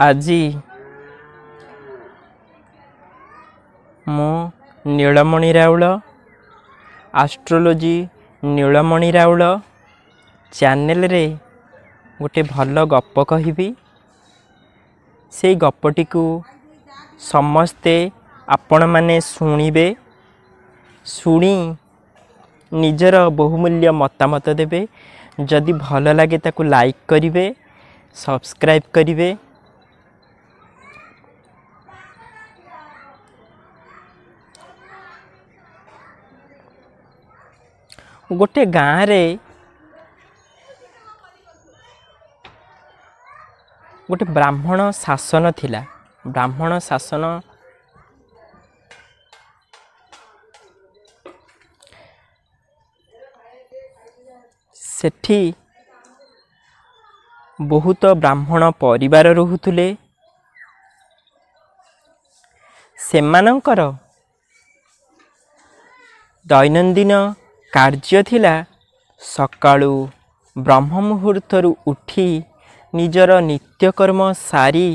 ଆଜି ମୁଁ ନୀଳମଣି ରାଉଳ ଆଷ୍ଟ୍ରୋଲୋଜି ନୀଳମଣି ରାଉଳ ଚ୍ୟାନେଲରେ ଗୋଟେ ଭଲ ଗପ କହିବି। ସେଇ ଗପଟିକୁ ସମସ୍ତେ ଆପଣମାନେ ଶୁଣିବେ, ଶୁଣି ନିଜର ବହୁମୂଲ୍ୟ ମତାମତ ଦେବେ। ଯଦି ଭଲ ଲାଗେ ତାକୁ ଲାଇକ୍ କରିବେ, ସବସ୍କ୍ରାଇବ୍ କରିବେ। ଗୋଟେ ଗାଁରେ ଗୋଟେ ବ୍ରାହ୍ମଣ ଶାସନ ଥିଲା। ବ୍ରାହ୍ମଣ ଶାସନ ସେଠି ବହୁତ ବ୍ରାହ୍ମଣ ପରିବାର ରହୁଥିଲେ। ସେମାନଙ୍କର ଦୈନନ୍ଦିନ କାର୍ଯ୍ୟ ଥିଲା ସକାଳୁ ବ୍ରହ୍ମ ମୁହୂର୍ତ୍ତରୁ ଉଠି ନିଜର ନିତ୍ୟକର୍ମ ସାରି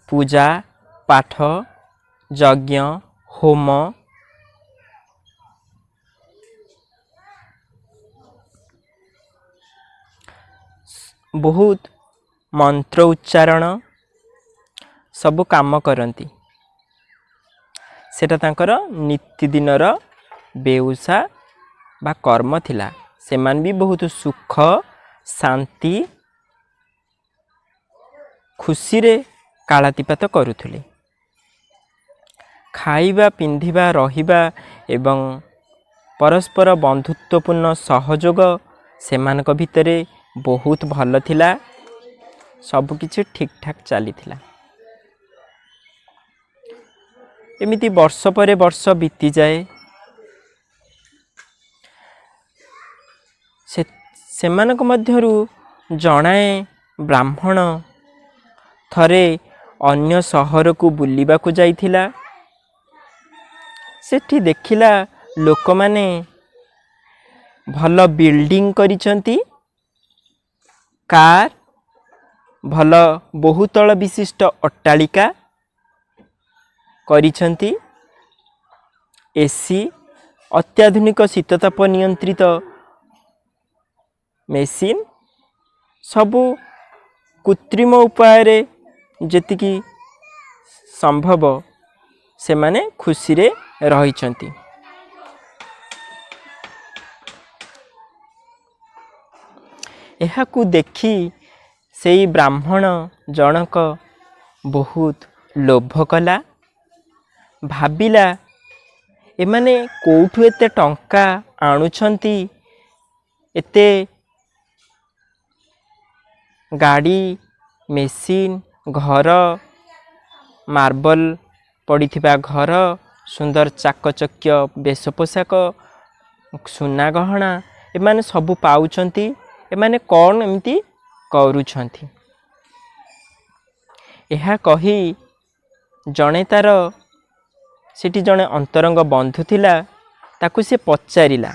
ପୂଜା ପାଠ ଯଜ୍ଞ ହୋମ ବହୁତ ମନ୍ତ୍ର ଉଚ୍ଚାରଣ ସବୁ କାମ କରନ୍ତି। ସେଟା ତାଙ୍କର ନୀତିଦିନର ବେଉସା ବା କର୍ମ ଥିଲା। ସେମାନେ ବି ବହୁତ ସୁଖ ଶାନ୍ତି ଖୁସିରେ କାଳାତିପାତ କରୁଥିଲେ। ଖାଇବା ପିନ୍ଧିବା ରହିବା ଏବଂ ପରସ୍ପର ବନ୍ଧୁତ୍ୱପୂର୍ଣ୍ଣ ସହଯୋଗ ସେମାନଙ୍କ ଭିତରେ ବହୁତ ଭଲ ଥିଲା। ସବୁକିଛି ଠିକ୍ ଠାକ୍ ଚାଲିଥିଲା। ଏମିତି ବର୍ଷ ପରେ ବର୍ଷ ବିତିଯାଏ। ସେମାନଙ୍କ ମଧ୍ୟରୁ ଜଣାଏ ବ୍ରାହ୍ମଣ ଥରେ ଅନ୍ୟ ସହରକୁ ବୁଲିବାକୁ ଯାଇଥିଲା। ସେଠି ଦେଖିଲା ଲୋକମାନେ ଭଲ ବିଲ୍ଡିଂ କରିଛନ୍ତି, କାର୍, ଭଲ ବହୁତଳ ବିଶିଷ୍ଟ ଅଟ୍ଟାଳିକା କରିଛନ୍ତି, ଏସି, ଅତ୍ୟାଧୁନିକ ଶୀତତାପ ନିୟନ୍ତ୍ରିତ ମେସିନ୍, ସବୁ କୃତ୍ରିମ ଉପାୟରେ ଯେତିକି ସମ୍ଭବ ସେମାନେ ଖୁସିରେ ରହିଛନ୍ତି। ଏହାକୁ ଦେଖି ସେଇ ବ୍ରାହ୍ମଣ ଜଣକ ବହୁତ ଲୋଭ କଲା। ଭାବିଲା ଏମାନେ କୋଉଠୁ ଏତେ ଟଙ୍କା ଆଣୁଛନ୍ତି, ଏତେ ଗାଡ଼ି ମେସିନ୍ ଘର, ମାର୍ବଲ ପଡ଼ିଥିବା ଘର, ସୁନ୍ଦର ଚାକଚକ୍ୟ ବେଶ ପୋଷାକ, ସୁନା ଗହଣା ଏମାନେ ସବୁ ପାଉଛନ୍ତି। ଏମାନେ କ'ଣ ଏମିତି କରୁଛନ୍ତି? ଏହା କହି ଜଣେ ତାର ସେଠି ଜଣେ ଅନ୍ତରଙ୍ଗ ବନ୍ଧୁ ଥିଲା, ତାକୁ ସେ ପଚାରିଲା,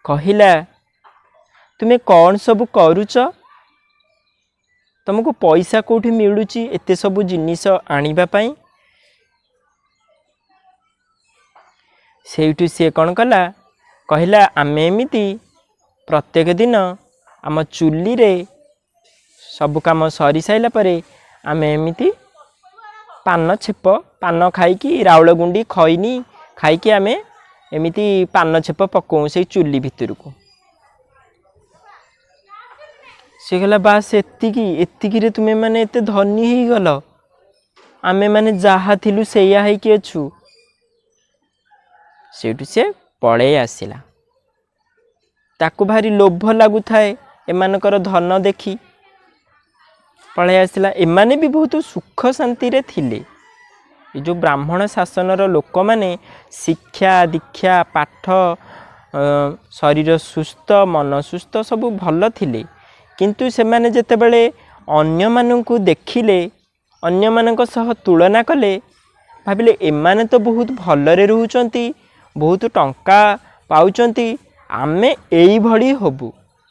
କହିଲା ତୁମେ କ'ଣ ସବୁ କରୁଛ? ତମକୁ ପଇସା କୋଉଠି ମିଳୁଛି ଏତେ ସବୁ ଜିନିଷ ଆଣିବା ପାଇଁ? ସେଇଠୁ ସିଏ କ'ଣ କଲା, କହିଲା ଆମେ ଏମିତି ପ୍ରତ୍ୟେକ ଦିନ ଆମ ଚୁଲିରେ ସବୁ କାମ ସରି ସାରିଲା ପରେ ଆମେ ଏମିତି ପାନ ଖାଇକି ରାଉଳ ଗୁଣ୍ଡି ଖଇନି ଖାଇକି ଆମେ ଏମିତି ପାନ ଛେପ ପକାଉ ସେଇ ଚୁଲି ଭିତରକୁ। ସେ କହିଲା ବାସ୍ ଏତିକିରେ ତୁମେ ମାନେ ଏତେ ଧନୀ ହେଇଗଲ? ଆମେ ମାନେ ଯାହା ଥିଲୁ ସେଇଆ ହେଇକି ଅଛୁ। ସେଇଠୁ ସେ ପଳେଇ ଆସିଲା। ତାକୁ ଭାରି ଲୋଭ ଲାଗୁଥାଏ ଏମାନଙ୍କର ଧନ ଦେଖି, ପଳେଇ ଆସିଲା। ଏମାନେ ବି ବହୁତ ସୁଖ ଶାନ୍ତିରେ ଥିଲେ। ଏ ଯେଉଁ ବ୍ରାହ୍ମଣ ଶାସନର ଲୋକମାନେ ଶିକ୍ଷା ଦୀକ୍ଷା ପାଠ ଶରୀର ସୁସ୍ଥ ମନ ସୁସ୍ଥ ସବୁ ଭଲ ଥିଲେ। କିନ୍ତୁ ସେମାନେ ଯେତେବେଳେ ଅନ୍ୟମାନଙ୍କୁ ଦେଖିଲେ, ଅନ୍ୟମାନଙ୍କ ସହ ତୁଳନା କଲେ, ଭାବିଲେ ଏମାନେ ତ ବହୁତ ଭଲରେ ରହୁଛନ୍ତି, ବହୁତ ଟଙ୍କା ପାଉଛନ୍ତି, ଆମେ ଏଇଭଳି ହବୁ।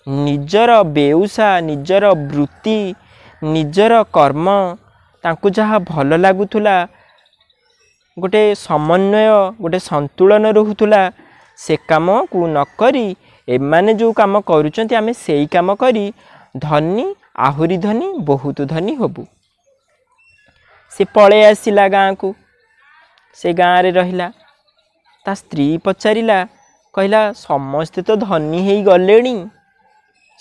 ନିଜର ବେଉସା ନିଜର ବୃତ୍ତି ନିଜର କର୍ମ ତାଙ୍କୁ ଯାହା ଭଲ ଲାଗୁଥିଲା, ଗୋଟେ ସମନ୍ୱୟ ଗୋଟେ ସନ୍ତୁଳନ ରହୁଥିଲା, ସେ କାମକୁ ନ କରି ଏମାନେ ଯେଉଁ କାମ କରୁଛନ୍ତି ଆମେ ସେଇ କାମ କରି ଧନୀ ଆହୁରି ଧନୀ ବହୁତ ଧନୀ ହବୁ। ସେ ପଳେଇ ଆସିଲା ଗାଁକୁ, ସେ ଗାଁରେ ରହିଲା। ତା ସ୍ତ୍ରୀ ପଚାରିଲା, କହିଲା ସମସ୍ତେ ତ ଧନୀ ହେଇଗଲେଣି,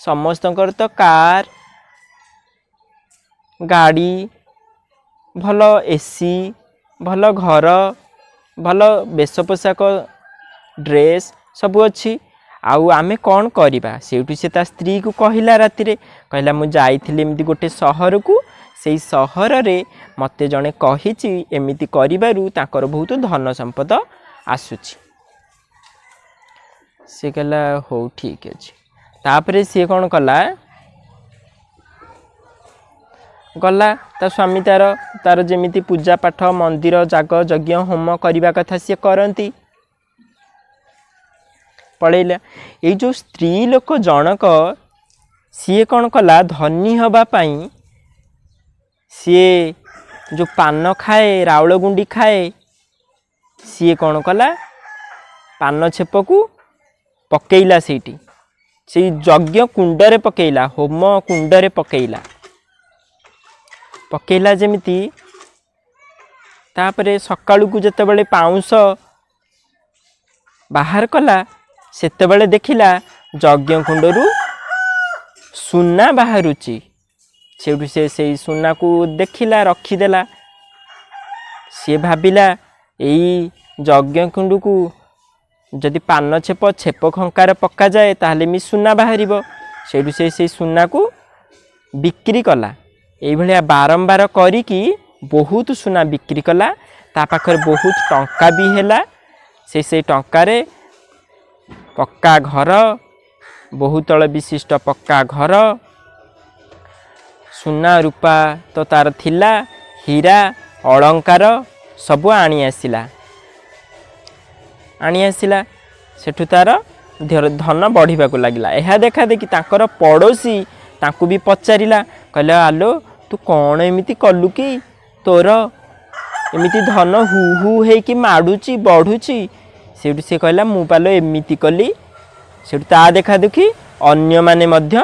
ସମସ୍ତଙ୍କର ତ କାର ଗାଡ଼ି, ଭଲ ଏସି, ଭଲ ଘର, ଭଲ ବେଶ ପୋଷାକ ଡ୍ରେସ୍ ସବୁ ଅଛି, ଆଉ ଆମେ କ'ଣ କରିବା? ସେଇଠୁ ସେ ତା ସ୍ତ୍ରୀକୁ କହିଲା ରାତିରେ, କହିଲା ମୁଁ ଯାଇଥିଲି ଏମିତି ଗୋଟେ ସହରକୁ, ସେଇ ସହରରେ ମୋତେ ଜଣେ କହିଛି ଏମିତି କରିବାରୁ ତାଙ୍କର ବହୁତ ଧନ ସମ୍ପଦ ଆସୁଛି। ସେ କହିଲା ହଉ ଠିକ୍ ଅଛି। ତାପରେ ସିଏ କ'ଣ କଲା, ଗଲା ତା ସ୍ୱାମୀ ତାର ଯେମିତି ପୂଜା ପାଠ ମନ୍ଦିର ଯାଗ ଯଜ୍ଞ ହୋମ କରିବା କଥା ସିଏ କରନ୍ତି, ପଳେଇଲା। ଏଇ ଯେଉଁ ସ୍ତ୍ରୀ ଲୋକ ଜଣକ ସିଏ କ'ଣ କଲା, ଧନୀ ହେବା ପାଇଁ ସିଏ ଯେଉଁ ପାନ ଖାଏ, ରାଉଳ ଗୁଣ୍ଡି ଖାଏ, ସିଏ କ'ଣ କଲା, ପାନ ଛେପକୁ ପକେଇଲା ସେଇଠି, ସେଇ ଯଜ୍ଞ କୁଣ୍ଡରେ ପକେଇଲା, ହୋମ କୁଣ୍ଡରେ ପକେଇଲା ଯେମିତି। ତାପରେ ସକାଳୁକୁ ଯେତେବେଳେ ପାଉଁଶ ବାହାର କଲା, ସେତେବେଳେ ଦେଖିଲା ଯଜ୍ଞ କୁଣ୍ଡରୁ ସୁନା ବାହାରୁଛି। ସେଇଠୁ ସେ ସେଇ ସୁନାକୁ ଦେଖିଲା, ରଖିଦେଲା। ସିଏ ଭାବିଲା ଏଇ ଯଜ୍ଞ କୁଣ୍ଡକୁ ଯଦି ପାନ ଛେପ ଖଙ୍କାର ପକାଯାଏ ତାହେଲେ ବି ସୁନା ବାହାରିବ। ସେଇଠୁ ସେ ସେଇ ସୁନାକୁ ବିକ୍ରି କଲା। ଏଇଭଳିଆ ବାରମ୍ବାର କରିକି ବହୁତ ସୁନା ବିକ୍ରି କଲା। ତା ପାଖରେ ବହୁତ ଟଙ୍କା ବି ହେଲା। ସେଇ ଟଙ୍କାରେ ପକ୍କା ଘର, ବହୁତଳ ବିଶିଷ୍ଟ ପକ୍କା ଘର, ସୁନା ରୂପା ତ ତାର ଥିଲା, ହୀରା ଅଳଙ୍କାର ସବୁ ଆଣି ଆସିଲା। ସେଠୁ ତାର ଧନ ବଢ଼ିବାକୁ ଲାଗିଲା। ଏହା ଦେଖା ଦେଖି ତାଙ୍କର ପଡ଼ୋଶୀ ତାଙ୍କୁ ବି ପଚାରିଲା, କହିଲା ଆଲୋ ତୁ କ'ଣ ଏମିତି କଲୁ କି? ତୋର ଏମିତି ଧନ ହୁ ହୁ ହେଇକି ମାଡ଼ୁଛି ବଢ଼ୁଛି। ସେଇଠୁ ସେ କହିଲା ମୁଁ ପାଲୋ ଏମିତି କଲି। ସେଇଠୁ ତା ଦେଖା ଦେଖି ଅନ୍ୟମାନେ ମଧ୍ୟ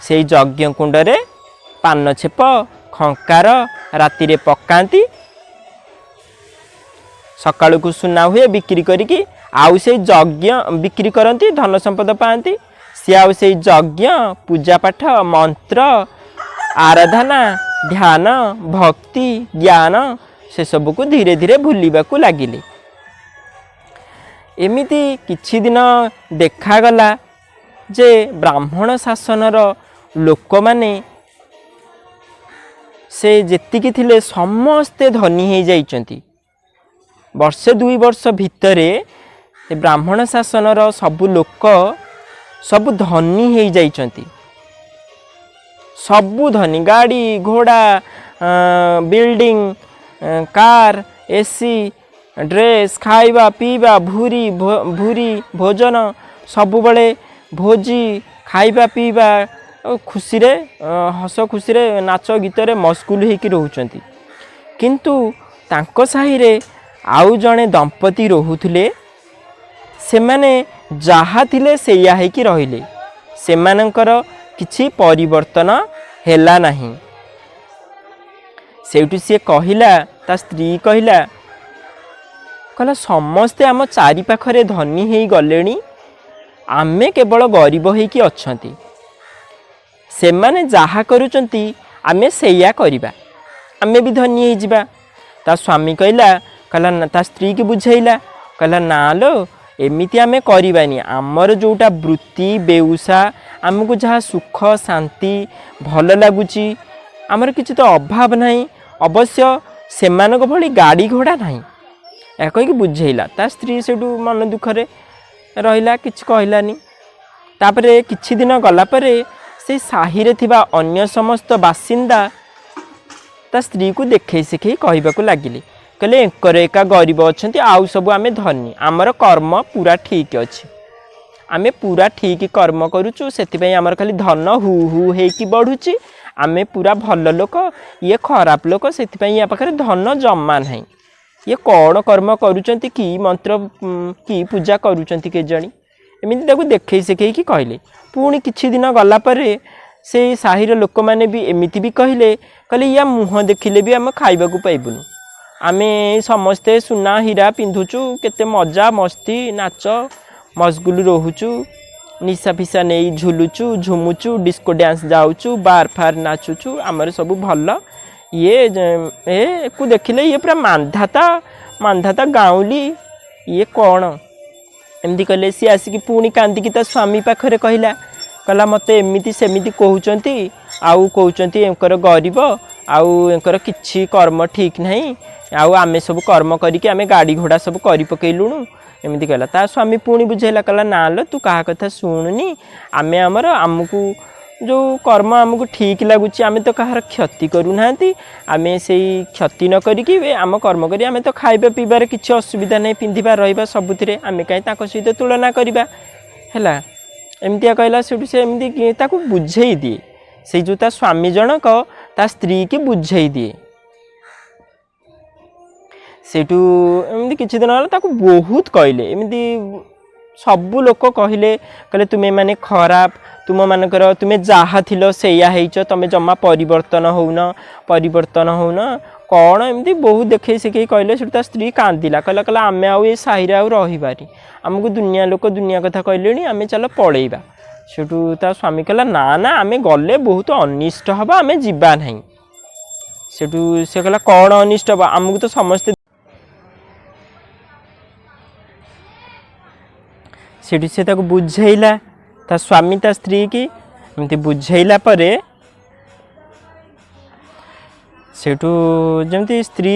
ସେଇ ଯଜ୍ଞ କୁଣ୍ଡରେ ପାନ ଛେପ ଖଙ୍କାର ରାତିରେ ପକାନ୍ତି, ସକାଳକୁ ସୁନା ହୁଏ, ବିକ୍ରି କରିକି ଆଉ ସେଇ ଯଜ୍ଞ ବିକ୍ରି କରନ୍ତି, ଧନ ସମ୍ପଦ ପାଆନ୍ତି। ସିଏ ଆଉ ସେଇ ଯଜ୍ଞ ପୂଜାପାଠ ମନ୍ତ୍ର ଆରାଧନା ଧ୍ୟାନ ଭକ୍ତି ଜ୍ଞାନ ସେସବୁକୁ ଧୀରେ ଧୀରେ ଭୁଲିବାକୁ ଲାଗିଲେ। ଏମିତି କିଛି ଦିନ ଦେଖାଗଲା ଯେ ବ୍ରାହ୍ମଣ ଶାସନର ଲୋକମାନେ ସେ ଯେତିକି ଥିଲେ ସମସ୍ତେ ଧନୀ ହେଇଯାଇଛନ୍ତି। ବର୍ଷେ 2 ବର୍ଷ ଭିତରେ ସେ ବ୍ରାହ୍ମଣ ଶାସନର ସବୁ ଲୋକ ସବୁ ଧନୀ ହେଇଯାଇଛନ୍ତି। ସବୁ ଧନୀ, ଗାଡ଼ି ଘୋଡ଼ା ବିଲ୍ଡିଂ କାର ଏସି ଡ୍ରେସ୍ ଖାଇବା ପିଇବା ଭୁରି ଭୋଜନ, ସବୁବେଳେ ଭୋଜି ଖାଇବା ପିଇବା ଖୁସିରେ ହସ ଖୁସିରେ ନାଚ ଗୀତରେ ମସଗୁଲ ହେଇକି ରହୁଛନ୍ତି। କିନ୍ତୁ ତାଙ୍କ ସାହିରେ ଆଉ ଜଣେ ଦମ୍ପତି ରହୁଥିଲେ, ସେମାନେ ଯାହା ଥିଲେ ସେଇଆ ହେଇକି ରହିଲେ, ସେମାନଙ୍କର କିଛି ପରିବର୍ତ୍ତନ ହେଲା ନାହିଁ। ସେଇଠୁ ସିଏ କହିଲା, ତା ସ୍ତ୍ରୀ କହିଲା ସମସ୍ତେ ଆମ ଚାରିପାଖରେ ଧନୀ ହେଇଗଲେଣି, ଆମେ କେବଳ ଗରିବ ହେଇକି ଅଛନ୍ତି। ସେମାନେ ଯାହା କରୁଛନ୍ତି ଆମେ ସେଇଆ କରିବା, ଆମେ ବି ଧନୀ ହେଇଯିବା। ତା ସ୍ୱାମୀ କହିଲା ତା ସ୍ତ୍ରୀକି ବୁଝେଇଲା, କହିଲା ନା ଲୋ ଏମିତି ଆମେ କରିବାନି। ଆମର ଯେଉଁଟା ବୃତ୍ତି ବେଉସା, ଆମକୁ ଯାହା ସୁଖ ଶାନ୍ତି ଭଲ ଲାଗୁଛି, ଆମର କିଛି ତ ଅଭାବ ନାହିଁ। ଅବଶ୍ୟ ସେମାନଙ୍କ ଭଳି ଗାଡ଼ି ଘୋଡ଼ା ନାହିଁ। ଏହା କହିକି ବୁଝେଇଲା। ତା ସ୍ତ୍ରୀ ସେଠୁ ମନ ଦୁଃଖରେ ରହିଲା, କିଛି କହିଲାନି। ତାପରେ କିଛି ଦିନ ଗଲା ପରେ ସେ ସାହିରେ ଥିବା ଅନ୍ୟ ସମସ୍ତ ବାସିନ୍ଦା ତା ସ୍ତ୍ରୀକୁ ଦେଖେଇ ଶିଖେଇ କହିବାକୁ ଲାଗିଲେ, କହିଲେ ଏଙ୍କର ଏକା ଗରିବ ଅଛନ୍ତି, ଆଉ ସବୁ ଆମେ ଧନୀ, ଆମର କର୍ମ ପୁରା ଠିକ୍ ଅଛି, ଆମେ ପୁରା ଠିକ୍ କର୍ମ କରୁଛୁ, ସେଥିପାଇଁ ଆମର ଖାଲି ଧନ ହୁ ହୁ ହେଇକି ବଢ଼ୁଛି, आमे पूरा भल लोक ये खराब लोक से या पाखे धन जमा ना ये कौन कर्म करुँच कि मंत्र कि पूजा करुँच केजाणी एमती देखे शिखे कि कहले पुणी किछि दिन गलापर से साहिर लोक मैंने भी एमती भी कहले कहले या मुह देखिले भी आम खाइबा पाइबुनु आमे समस्ते सुना हीरा पिंधुचु केते मजा मस्ती नाच मसगुल रोचु निशा फिशा नहीं झुलुचु झुमुचु डिस्को डांस जाऊचु बार फार नाचुचु आमर सब भल ये को देखिले ये पूरा मानधाता गाँवली ये कौन एमती कहले सी आसिक पुणी कांदिकी ता स्वामी पाखरे कहला मते एमिति सेमिति कहउचंती आउ कहउचंती एंकर गरीब आउ एंकर किछि कर्म ठीक नहीं आउ आमे सब कर्म करिके आमे गाड़ी घोड़ा सब करि पकेलुनु एमिति कहला ता स्वामी पुणी बुझेला कहला ना लो तू कहा कथा सुनुनी आमे हमर आमको जो कर्म आमको ठीक लगुच आमे तो कहार क्षति करू नांती आमे सेई क्षति न करिकी आम कर्म करी आमे तो खाइबा पीबार किछि असुविधा नहीं पिंधिबा रहिबा सबुतिरे आमे काई ताको सहित तुलना करिबा हैला एमतिया कहला से एमती ताको बुझेई दिए से जो ता स्वामी जनक ता स्त्री की बुझेई दिए सेठू एमती किछि दिन होला ताको बहुत कहले एमती सबु लोक कहले कहले तुम्हें माने खराब तुम मानकर तुम्हें जहा थिलो सेया हेइच तमे जम्मा परिवर्तन होउन कौन एमती बहुत देखे शिखे कहले से स्त्री कांदिला कहला आमे आउ ये साहिरे आउ रहिबारी आमको दुनिया लोक दुनिया कथा कहले आमे चलो पळेइबा सेठू ता स्वामी कहला ना ना आमे गले बहुत अनिष्ट हबा आमे जिबा नहीं सेठू से कहला कौन अनिष्ट हबा आमको तो समस्ते सेठू से ताको बुझेइला ता स्वामी ता स्त्री की एमती बुझेइला परे सेठू जमती स्त्री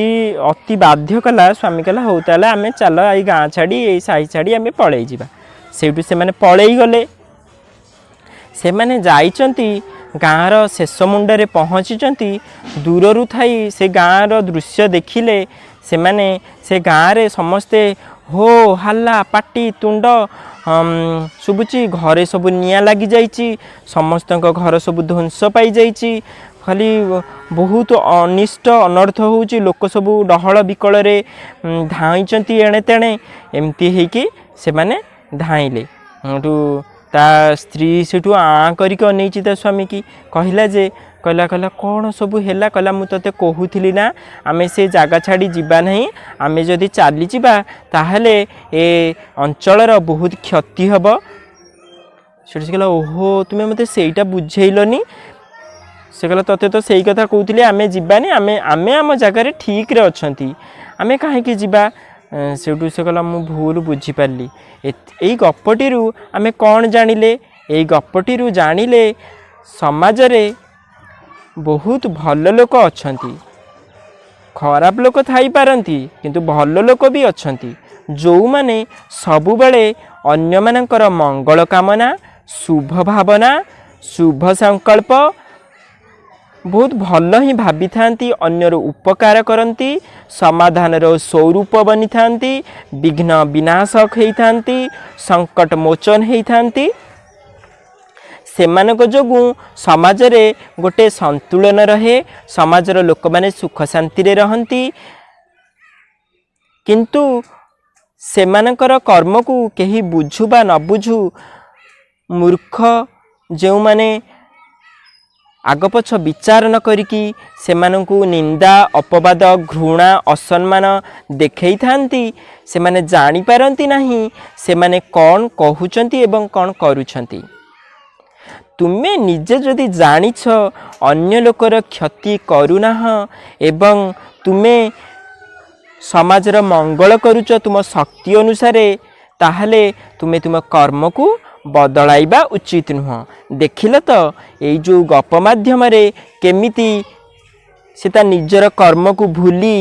अति बाध्य कला स्वामी कहला हो ताले आमे चल आई गाँ छाड़ी ये साही छाड़ी आमे पळेइ जिबा सेठू से माने पळेइ गले से माने जाइचंती गाँर शेष मुंडरे पहुँची दूररू थाई से गाँर दृश्य देखिले से माने से गाँरे समस्ते हो हल्ला पाटी तुंड शुभुची घरे सब निया लगी जाइची समस्त घर सब ध्वंस पाई जाइची खाली बहुत अनिष्ट अनर्थ होउची लोक सब डहल विकल धाईचंती एणे तेणे एमती हेकी से माने धाइले ता स्त्री सेठू आ करिक अनेची ता स्वामी की कहला जे कहला कौन सब है कहला मु तते कहूली ना आमे से जागा छाड़ी जीवा नहीं आमे जदि चली जीवा ताहले ए अंचलर बहुत क्षति हब से कहला ओहो तुम्हें मते सेटा बुझेइलनी से कहला तते तो सही कथा कहूली आमे जीवानी आमे आमे आम जगार ठीक रे अछंती आमे काहे जीवा सेठू से कहला मु भूल बुझी पारली एई गप्पटी आमे कौन जानिले एई गप्पटी जानिले समाज रे बहुत भल लोक अछंती खराब लोक थाई पारंती किंतु भल लोक भी अछंती जो माने सबु बेले अन्य मानकर मंगल कामना शुभ भावना शुभ संकल्प बहुत भल ही भाभी थांती अन्यर उपकार करती समाधान स्वरूप बनी थांती विघ्न विनाशक होई थांती संकट मोचन होई थांती सेमानक जोगु समाज रे गोटे संतुलन रहे समाजर लोक माने सुख शांति रे रहंती किंतु सेमानकर कर्म को केही बुझु बा न बुझु मूर्ख जो माने आगपछ विचार न करिकी सेमानंकु निंदा अपवाद घृणा असम्मान देखै थांती से माने जानी पारंती नहीं से माने कौन कहउचंती एवं कौन करूछंती तुमे निजे जदि जानिछ अन्य लोकर क्षति करूना एवं तुमे समाजर मंगल करूच तुम शक्ति अनुसार ताहले तुमे तुम कर्म को बदलाइबा उचित नुह देखिल तो ये जो गप माध्यम केमिति से निजर कर्म को भूली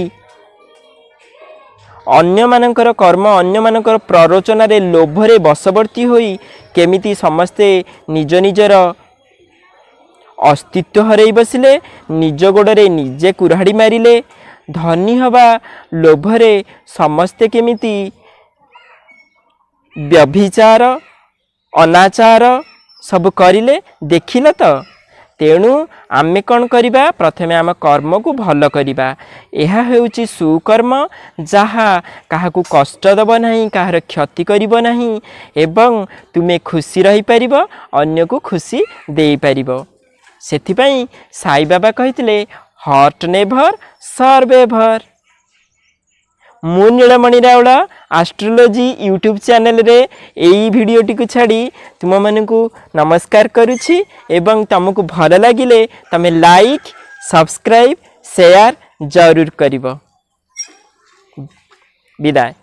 अन्य मानकर कर्म अन्य मानकर प्ररोचन रे लोभरे बशवर्ती होई केमिति समस्ते निज निजर अस्तित्व हरई बसिले निज गोड़े निजे कुराड़ी मारिले धनी हवा लोभरे समस्ते केमिति व्यभिचार अनाचार सब करिले देखिल तो तेणु आमे कौन करिबा प्रथमे आम कर्म को भल करिबा एहा हेउची सुकर्म जहा काहाकू कष्ट दब नहीं काहार क्षति करिबो नहीं एवं तुमे खुशी रही परिबो अन्य को खुशी देई परिबो। सेथिपई साई बाबा कहितले हर्ट नेभर सर्व एभर। मु नीलमणि राउल एस्ट्रोलॉजी यूट्यूब चैनल रे एई भिडियोटी को छाड़ी तुम मानकू नमस्कार करुछि एवं तुमको भल लागिले तमे लाइक सब्सक्राइब शेयर जरूर करिवो। विदाय।